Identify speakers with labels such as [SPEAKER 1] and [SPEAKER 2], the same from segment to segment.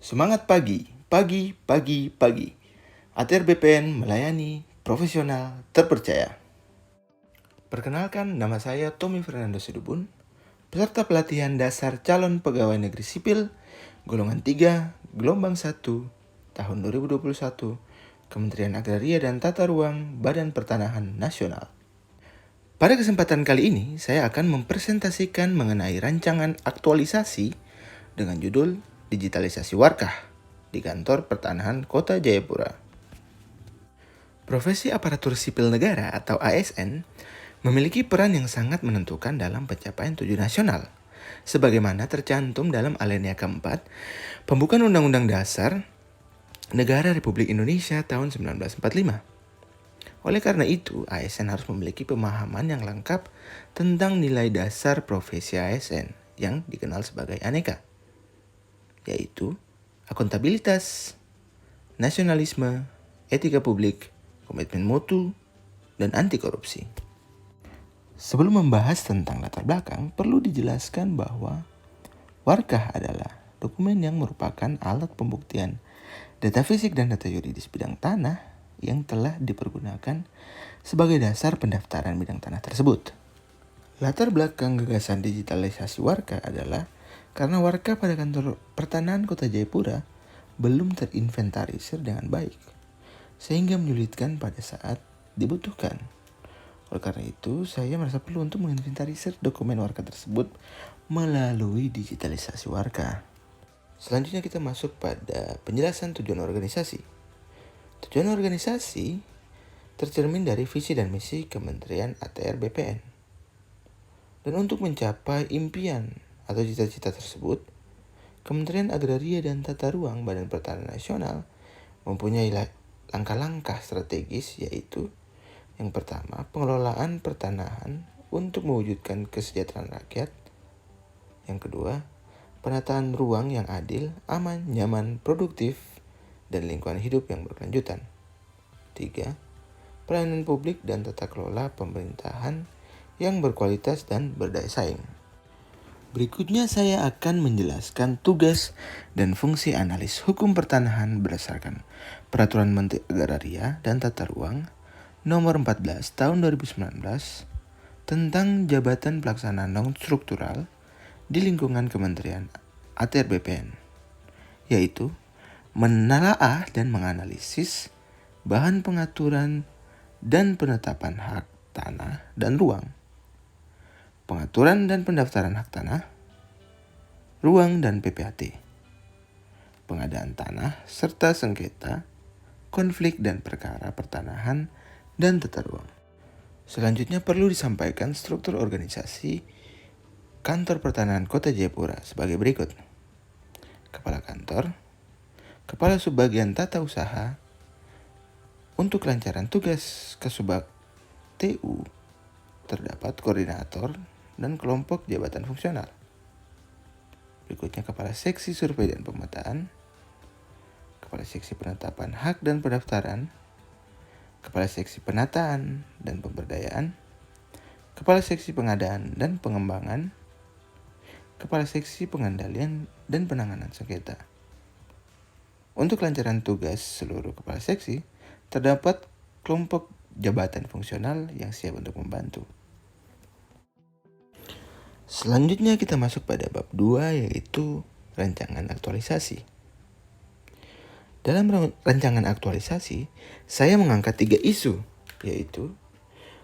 [SPEAKER 1] Semangat pagi, pagi, pagi, pagi. ATR BPN melayani profesional terpercaya. Perkenalkan, nama saya Tommy Fernando Sidubun, peserta pelatihan dasar calon pegawai negeri sipil, golongan 3, gelombang 1, tahun 2021, Kementerian Agraria dan Tata Ruang, Badan Pertanahan Nasional. Pada kesempatan kali ini, saya akan mempresentasikan mengenai rancangan aktualisasi dengan judul Digitalisasi Warkah di Kantor Pertanahan Kota Jayapura. Profesi aparatur sipil negara atau ASN memiliki peran yang sangat menentukan dalam pencapaian tujuan nasional, sebagaimana tercantum dalam alinea keempat Pembukaan Undang-Undang Dasar Negara Republik Indonesia tahun 1945. Oleh karena itu, ASN harus memiliki pemahaman yang lengkap tentang nilai dasar profesi ASN yang dikenal sebagai aneka, yaitu akuntabilitas, nasionalisme, etika publik, komitmen mutu, dan anti korupsi. Sebelum membahas tentang latar belakang, perlu dijelaskan bahwa warkah adalah dokumen yang merupakan alat pembuktian data fisik dan data yuridis bidang tanah yang telah dipergunakan sebagai dasar pendaftaran bidang tanah tersebut. Latar belakang gagasan digitalisasi warkah adalah karena warkah pada kantor pertanahan Kota Jayapura belum terinventarisir dengan baik, sehingga menyulitkan pada saat dibutuhkan. Oleh karena itu, saya merasa perlu untuk menginventarisir dokumen warkah tersebut melalui digitalisasi warkah. Selanjutnya kita masuk pada penjelasan tujuan organisasi. Tujuan organisasi tercermin dari visi dan misi Kementerian ATR BPN. Dan untuk mencapai impian atau cita-cita tersebut, Kementerian Agraria dan Tata Ruang Badan Pertanahan Nasional mempunyai langkah-langkah strategis, yaitu yang pertama, pengelolaan pertanahan untuk mewujudkan kesejahteraan rakyat. Yang kedua, penataan ruang yang adil, aman, nyaman, produktif, dan lingkungan hidup yang berkelanjutan. 3. Pelayanan publik dan tata kelola pemerintahan yang berkualitas dan berdaya saing. Berikutnya saya akan menjelaskan tugas dan fungsi analis hukum pertanahan berdasarkan Peraturan Menteri Agraria dan Tata Ruang Nomor 14 Tahun 2019 tentang Jabatan Pelaksana Non-Struktural di lingkungan Kementerian ATR BPN, yaitu menelaah dan menganalisis bahan pengaturan dan penetapan hak tanah dan ruang, pengaturan dan pendaftaran hak tanah, ruang dan PPAT, pengadaan tanah serta sengketa, konflik dan perkara pertanahan dan tata ruang. Selanjutnya perlu disampaikan struktur organisasi Kantor Pertanahan Kota Jayapura sebagai berikut. Kepala Kantor, Kepala Subbagian Tata Usaha. Untuk kelancaran tugas Kasubag TU, terdapat koordinator dan kelompok jabatan fungsional. Berikutnya Kepala Seksi Survei dan Pemetaan, Kepala Seksi Penetapan Hak dan Pendaftaran, Kepala Seksi Penataan dan Pemberdayaan, Kepala Seksi Pengadaan dan Pengembangan, Kepala Seksi Pengendalian dan Penanganan Sengketa. Untuk kelancaran tugas seluruh kepala seksi, terdapat kelompok jabatan fungsional yang siap untuk membantu. Selanjutnya kita masuk pada bab 2, yaitu rancangan aktualisasi. Dalam rancangan aktualisasi, saya mengangkat 3 isu, yaitu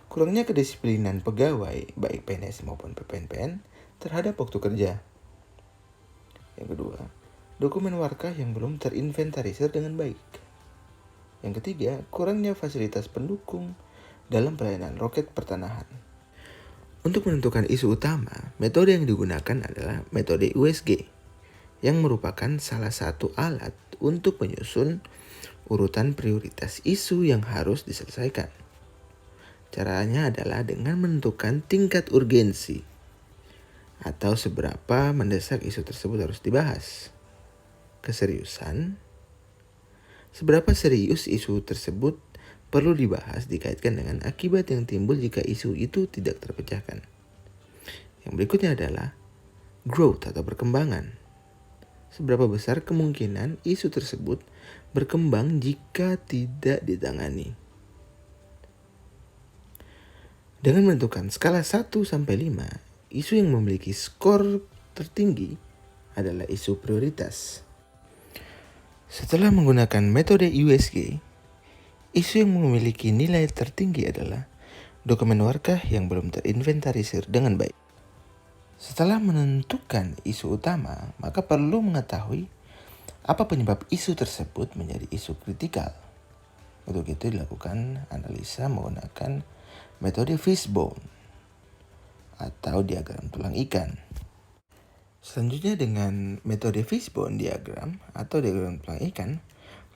[SPEAKER 1] kurangnya kedisiplinan pegawai baik PNS maupun PPNPN terhadap waktu kerja. Yang kedua, dokumen warkah yang belum terinventarisir dengan baik. Yang ketiga, kurangnya fasilitas pendukung dalam pelayanan roket pertanahan. Untuk menentukan isu utama, metode yang digunakan adalah metode USG, yang merupakan salah satu alat untuk menyusun urutan prioritas isu yang harus diselesaikan. Caranya adalah dengan menentukan tingkat urgensi atau seberapa mendesak isu tersebut harus dibahas. Keseriusan, seberapa serius isu tersebut perlu dibahas dikaitkan dengan akibat yang timbul jika isu itu tidak terpecahkan. Yang berikutnya adalah growth atau perkembangan. seberapa besar kemungkinan isu tersebut berkembang jika tidak ditangani. Dengan menentukan skala 1 sampai 5, isu yang memiliki skor tertinggi adalah isu prioritas. Setelah menggunakan metode USG, isu yang memiliki nilai tertinggi adalah dokumen warkah yang belum terinventarisir dengan baik. Setelah menentukan isu utama, maka perlu mengetahui apa penyebab isu tersebut menjadi isu kritikal. Untuk itu dilakukan analisa menggunakan metode fishbone atau diagram tulang ikan. Selanjutnya dengan metode fishbone diagram atau diagram tulang ikan,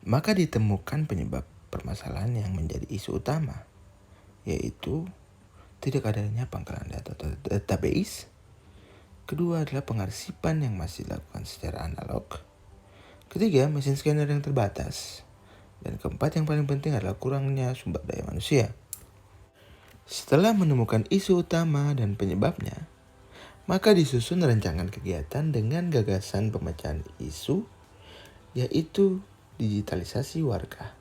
[SPEAKER 1] maka ditemukan penyebab permasalahan yang menjadi isu utama, yaitu tidak adanya pangkalan data atau database. Kedua adalah pengarsipan yang masih dilakukan secara analog. Ketiga, mesin scanner yang terbatas. Dan keempat yang paling penting adalah kurangnya sumber daya manusia. Setelah menemukan isu utama dan penyebabnya, maka disusun rancangan kegiatan dengan gagasan pemecahan isu, yaitu digitalisasi warkah.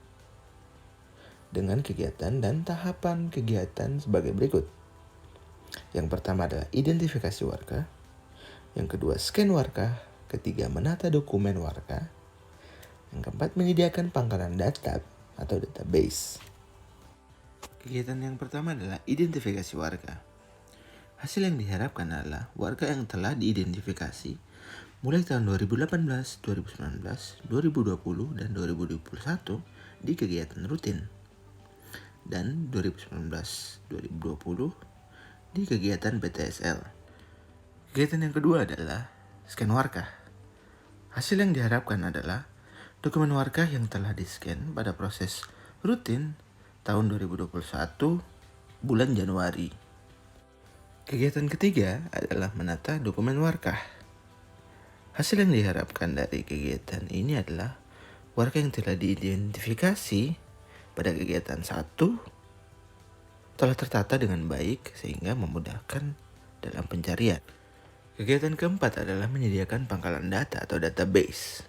[SPEAKER 1] Dengan kegiatan dan tahapan kegiatan sebagai berikut. Yang pertama adalah identifikasi warkah. Yang kedua, scan warkah. Ketiga, menata dokumen warkah. Yang keempat, menyediakan pangkalan data atau database. Kegiatan yang pertama adalah identifikasi warga. Hasil yang diharapkan adalah warga yang telah diidentifikasi mulai tahun 2018, 2019, 2020, dan 2021 di kegiatan rutin. Dan 2019, 2020 di kegiatan PTSL. Kegiatan yang kedua adalah scan warkah. Hasil yang diharapkan adalah dokumen warkah yang telah di-scan pada proses rutin tahun 2021 bulan Januari. Kegiatan ketiga adalah menata dokumen warkah. Hasil yang diharapkan dari kegiatan ini adalah warkah yang telah diidentifikasi pada kegiatan 1 telah tertata dengan baik sehingga memudahkan dalam pencarian. Kegiatan keempat adalah menyediakan pangkalan data atau database.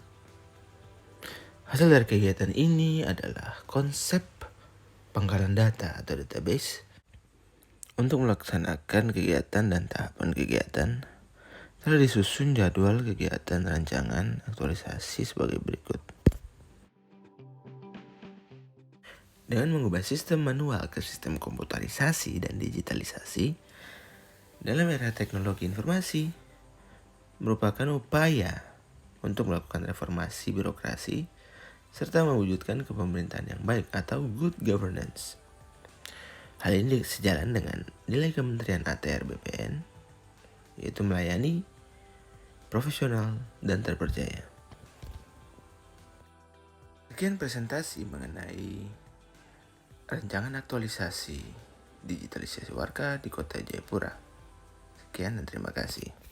[SPEAKER 1] Hasil dari kegiatan ini adalah konsep pangkalan data atau database. Untuk melaksanakan kegiatan dan tahapan kegiatan, telah disusun jadwal kegiatan rancangan aktualisasi sebagai berikut. Dengan mengubah sistem manual ke sistem komputerisasi dan digitalisasi, dalam era teknologi informasi, merupakan upaya untuk melakukan reformasi birokrasi serta mewujudkan kepemerintahan yang baik atau good governance. Hal ini sejalan dengan nilai Kementerian ATR BPN, yaitu melayani, profesional, dan terpercaya. Sekian presentasi mengenai rancangan aktualisasi digitalisasi warga di Kota Jayapura. Sekian dan terima kasih.